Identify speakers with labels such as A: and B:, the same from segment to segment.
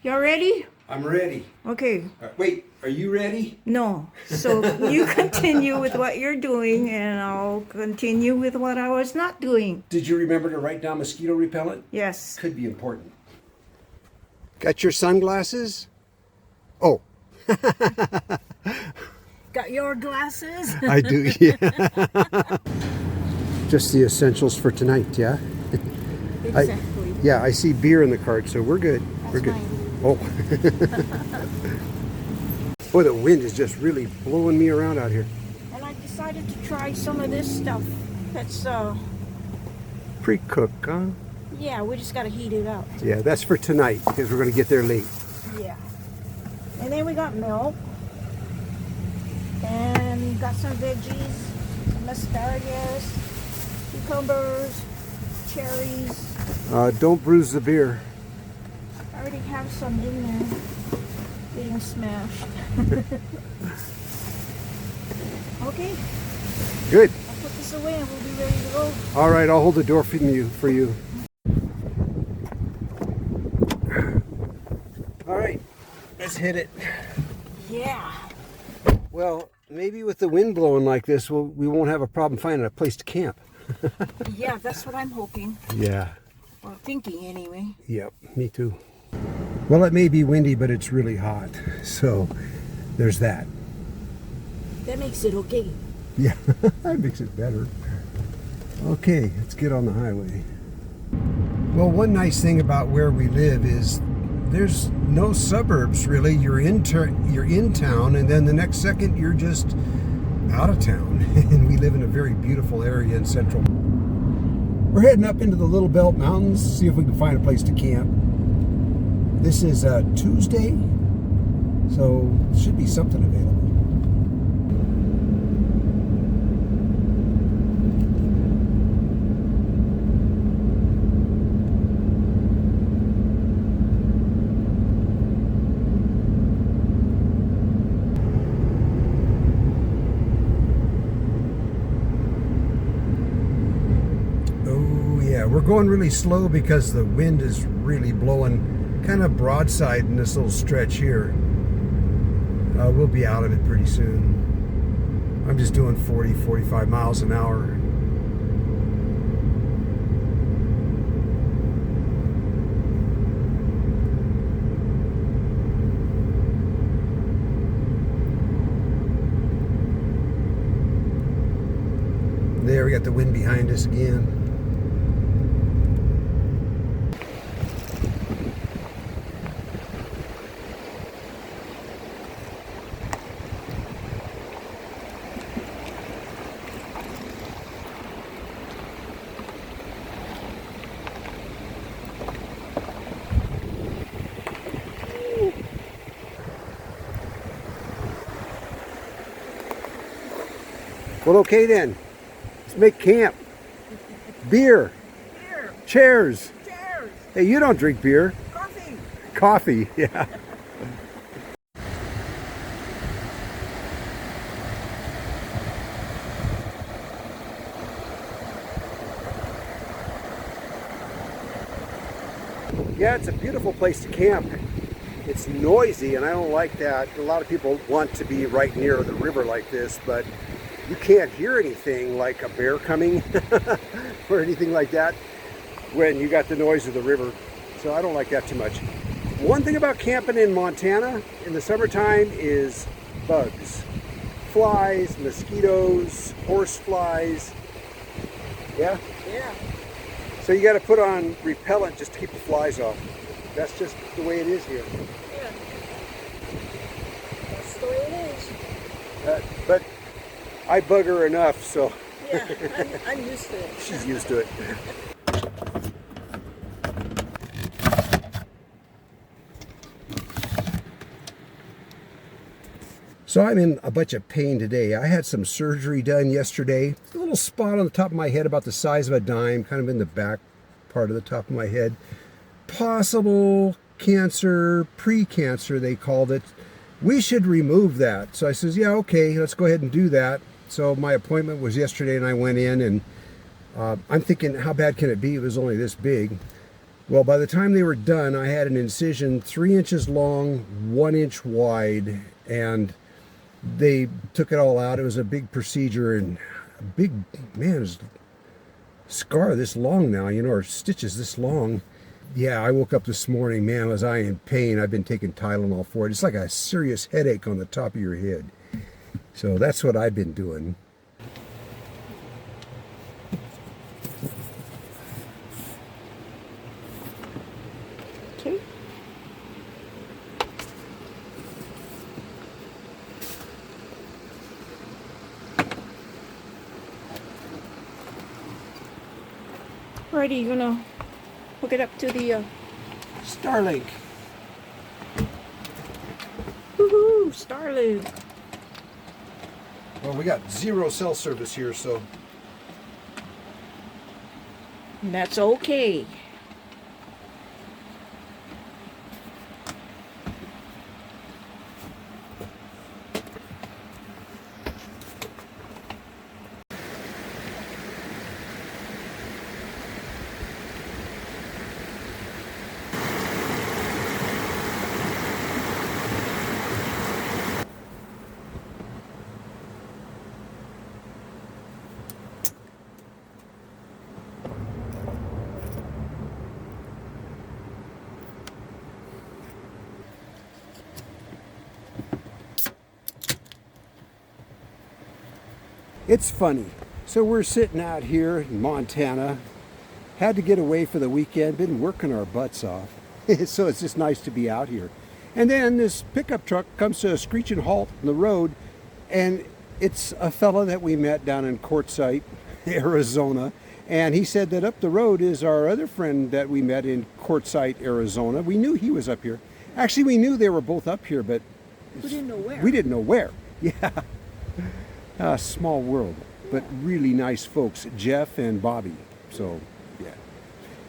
A: Y'all ready?
B: I'm ready.
A: Okay.
B: Wait, are you ready?
A: No. So you continue with what you're doing, and I'll continue with what I was not doing.
B: Did you remember to write down mosquito repellent?
A: Yes.
B: Could be important. Got your sunglasses? Oh.
A: Got your glasses?
B: I do, yeah. Just the essentials for tonight, yeah?
A: Exactly.
B: Yeah, I see beer in the cart, so we're good. We're good.
A: Mine.
B: Oh. Boy, the wind is just really blowing me around out here.
A: And I decided to try some of this stuff. That's,
B: Pre-cooked, huh?
A: yeah, we just gotta heat it up.
B: Yeah, that's for tonight, because we're going to get there late.
A: Yeah. And then we got milk. And got some veggies, some asparagus, cucumbers, cherries.
B: Don't bruise the beer.
A: I already have some in there being smashed. Okay,
B: Good.
A: I'll put this away and we'll be ready to go.
B: All right, I'll hold the door for you. All right, let's hit it.
A: Yeah.
B: Well, maybe with the wind blowing like this, we won't have a problem finding a place to camp.
A: Yeah, that's what I'm hoping.
B: Yeah.
A: Or thinking anyway.
B: Yep, me too. Well, it may be windy, but it's really hot. So there's that.
A: That makes it okay.
B: Yeah, that makes it better. Okay, let's get on the highway. Well, one nice thing about where we live is there's no suburbs really. You're in town, and then the next second you're just out of town. And we live in a very beautiful area in central. We're heading up into the Little Belt Mountains, see if we can find a place to camp. This is Tuesday, so should be something available. We're going really slow because the wind is really blowing kind of broadside in this little stretch here. We'll be out of it pretty soon. I'm just doing 40-45 miles an hour. There, we got the wind behind us again. Well, okay then. Let's make camp. Beer.
A: Beer.
B: Chairs.
A: Chairs.
B: Hey, you don't drink beer.
A: Coffee.
B: Coffee, yeah. Yeah, it's a beautiful place to camp. It's noisy, and I don't like that. A lot of people want to be right near the river like this, but you can't hear anything like a bear coming or anything like that when you got the noise of the river. So I don't like that too much. One thing about camping in Montana in the summertime is bugs. Flies, mosquitoes, horse flies. Yeah?
A: Yeah.
B: So you got to put on repellent just to keep the flies off. That's just the way it is here.
A: Yeah. That's the way it is.
B: But I bug her enough, so.
A: Yeah, I'm used to it.
B: She's used to it. So I'm in a bunch of pain today. I had some surgery done yesterday. A little spot on the top of my head about the size of a dime, kind of in the back part of the top of my head. Possible cancer, pre-cancer they called it. We should remove that. So I says, yeah, okay, let's go ahead and do that. So my appointment was yesterday and I went in, and I'm thinking, how bad can it be? It was only this big. Well, by the time they were done, I had an incision 3 inches long, 1 inch wide, and they took it all out. It was a big procedure, and a big, man, it was a scar this long now, you know, or stitches this long. Yeah, I woke up this morning, man, was I in pain. I've been taking Tylenol for it. It's like a serious headache on the top of your head. So that's what I've been doing.
A: Okay. Alrighty, you're gonna hook it up to the
B: Starlink.
A: woohoo, Starlink.
B: Well, we got 0 cell service here, so
A: And that's okay.
B: it's funny. So we're sitting out here in Montana, had to get away for the weekend, been working our butts off. So it's just nice to be out here. And then this pickup truck comes to a screeching halt in the road, and it's a fella that we met down in Quartzsite, Arizona. And he said that up the road is our other friend that we met in Quartzsite, Arizona. We knew he was up here. Actually, we knew they were both up here, but
A: We didn't know where.
B: we didn't know where. Yeah. Small world, but really nice folks, Jeff and Bobby. So, yeah.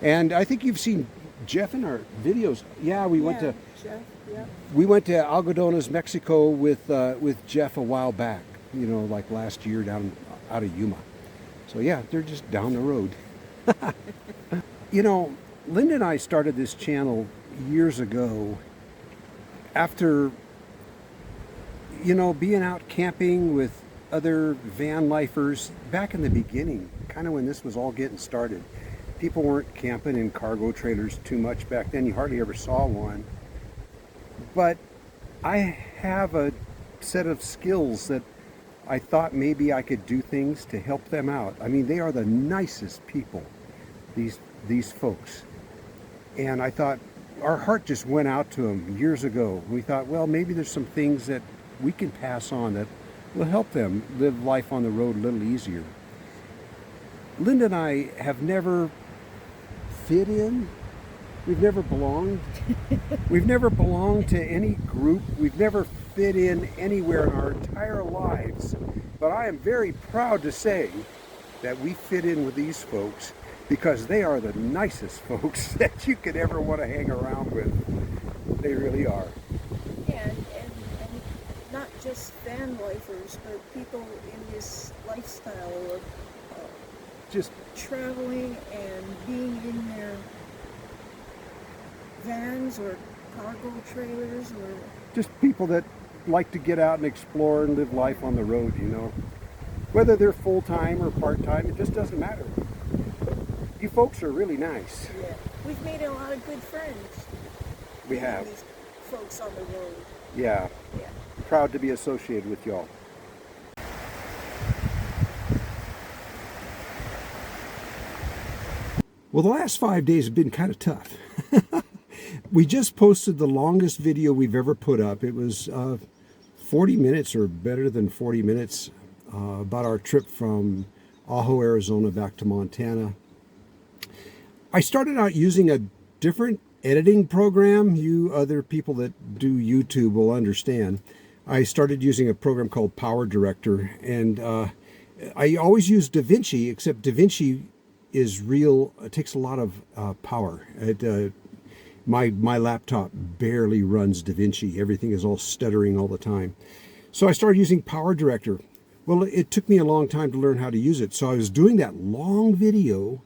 B: And I think you've seen Jeff in our videos. Yeah, we went to
A: Jeff, yeah.
B: Algodones, Mexico with Jeff a while back. You know, like last year down out of Yuma. So yeah, they're just down the road. You know, Linda and I started this channel years ago after, you know, being out camping with other van lifers back in the beginning, kind of when this was all getting started. People weren't camping in cargo trailers too much back then. You hardly ever saw one. But I have a set of skills that I thought maybe I could do things to help them out. I mean, they are the nicest people, these folks. And I thought, our heart just went out to them years ago. We thought, well, maybe there's some things that we can pass on that will help them live life on the road a little easier. Linda and I have never fit in. We've never belonged. We've never belonged to any group. We've never fit in anywhere in our entire lives. But I am very proud to say that we fit in with these folks because they are the nicest folks that you could ever want to hang around with. They really are.
A: And not just van lifers, but people in this lifestyle of
B: Just
A: traveling and being in their vans or cargo trailers or
B: just people that like to get out and explore and live life on the road, you know. Whether they're full-time or part-time, it just doesn't matter. You folks are really nice.
A: yeah. We've made a lot of good friends.
B: We have.
A: These folks on the road.
B: Yeah.
A: Yeah.
B: Proud to be associated with y'all. Well, the last 5 days have been kind of tough. We just posted the longest video we've ever put up. It was 40 minutes or better than 40 minutes about our trip from Ajo, Arizona back to Montana. I started out using a different editing program. You other people that do YouTube will understand. I started using a program called Power Director, and I always use DaVinci, except DaVinci is real. It takes a lot of power. My laptop barely runs DaVinci. Everything is all stuttering all the time. So I started using Power Director. Well, it took me a long time to learn how to use it. So I was doing that long video.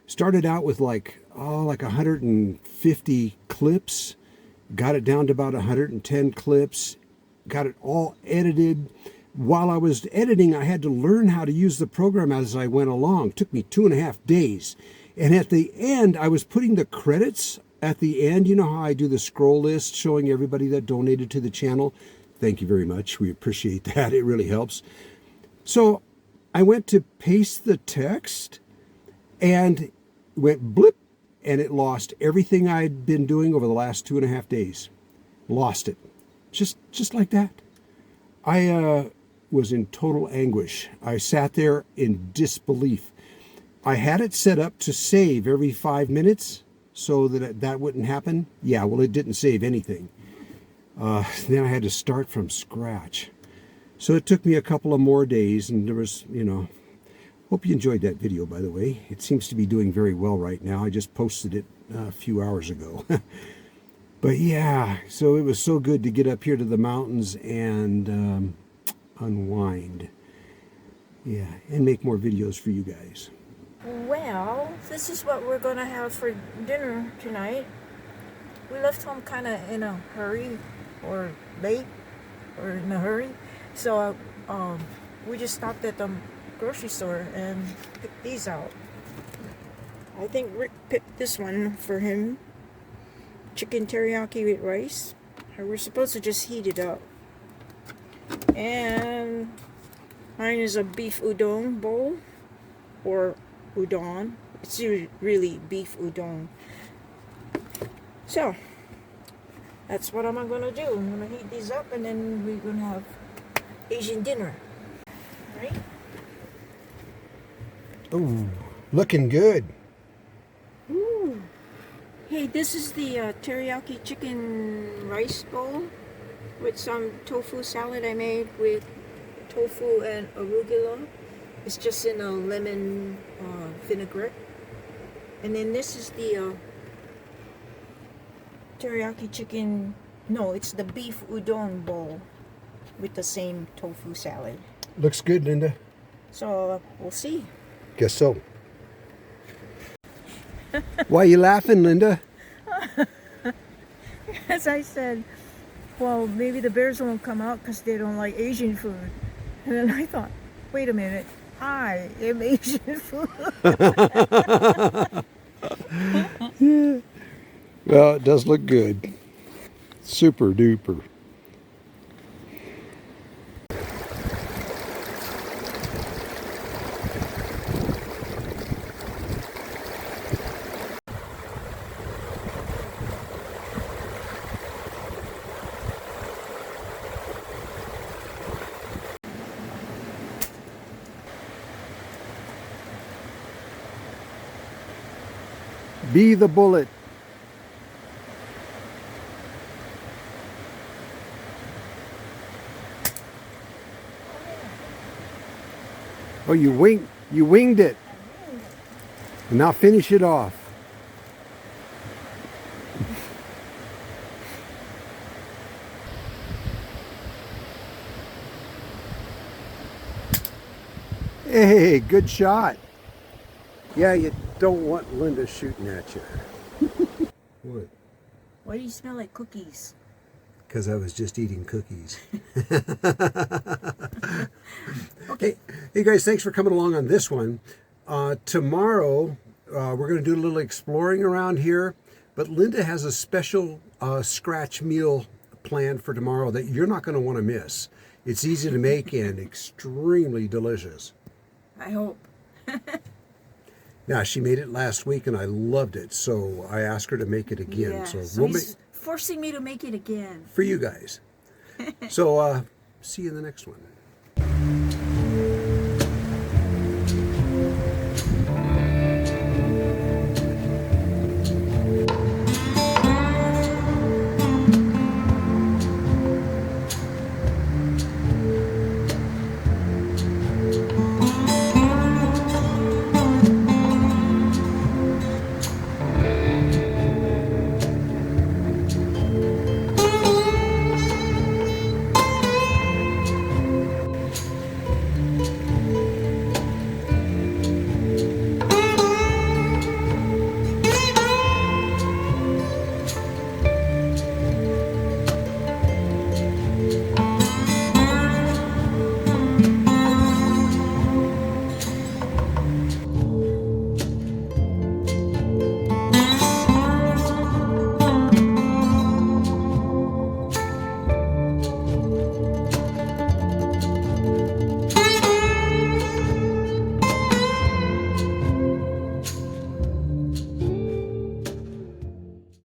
B: Started out with like like 150 clips, got it down to about 110 clips, got it all edited. While I was editing, I had to learn how to use the program as I went along. It took me 2.5 days. And at the end, I was putting the credits at the end. You know how I do the scroll list showing everybody that donated to the channel? Thank you very much. We appreciate that. It really helps. So I went to paste the text and went blip, and it lost everything I'd been doing over the last 2.5 days. Lost it. Just like that. I was in total anguish. I sat there in disbelief. I had it set up to save every 5 minutes so that that wouldn't happen. Yeah, well, it didn't save anything. Then I had to start from scratch. So it took me a couple of more days, and there was, hope you enjoyed that video, by the way. It seems to be doing very well right now. I just posted it a few hours ago. But yeah, so it was so good to get up here to the mountains and unwind. Yeah, and make more videos for you guys.
A: Well, this is what we're gonna have for dinner tonight. We left home kind of in a hurry, or late, or in a hurry. So we just stopped at the grocery store and picked these out. I think Rick picked this one for him. Chicken teriyaki with rice. We're supposed to just heat it up. And mine is a beef udon bowl, or udon. It's really beef udon. So that's what I'm gonna do. I'm gonna heat these up, and then we're gonna have Asian dinner. Right?
B: Ooh, looking good.
A: Ooh. Hey, this is the teriyaki chicken rice bowl with some tofu salad I made with tofu and arugula. It's just in a lemon vinaigrette. And then this is the teriyaki chicken, no, it's the beef udon bowl with the same tofu salad.
B: Looks good, Linda.
A: So we'll see.
B: Guess so. Why are you laughing, Linda?
A: As I said, well, maybe the bears won't come out because they don't like Asian food. And then I thought, wait a minute, I am Asian food.
B: Yeah. Well, it does look good. Super duper. Be the bullet. Oh, you winged it. And now finish it off. Hey, good shot. Yeah, you don't want Linda shooting at you. What?
A: Why do you smell like cookies?
B: Because I was just eating cookies.
A: Okay.
B: Hey guys, thanks for coming along on this one. Tomorrow, we're going to do a little exploring around here, but Linda has a special scratch meal planned for tomorrow that you're not going to want to miss. It's easy to make and extremely delicious.
A: I hope.
B: Now, she made it last week and I loved it, so I asked her to make it again.
A: Yeah,
B: So
A: so
B: we'll
A: he's forcing me to make it again.
B: for you guys. So see you in the next one.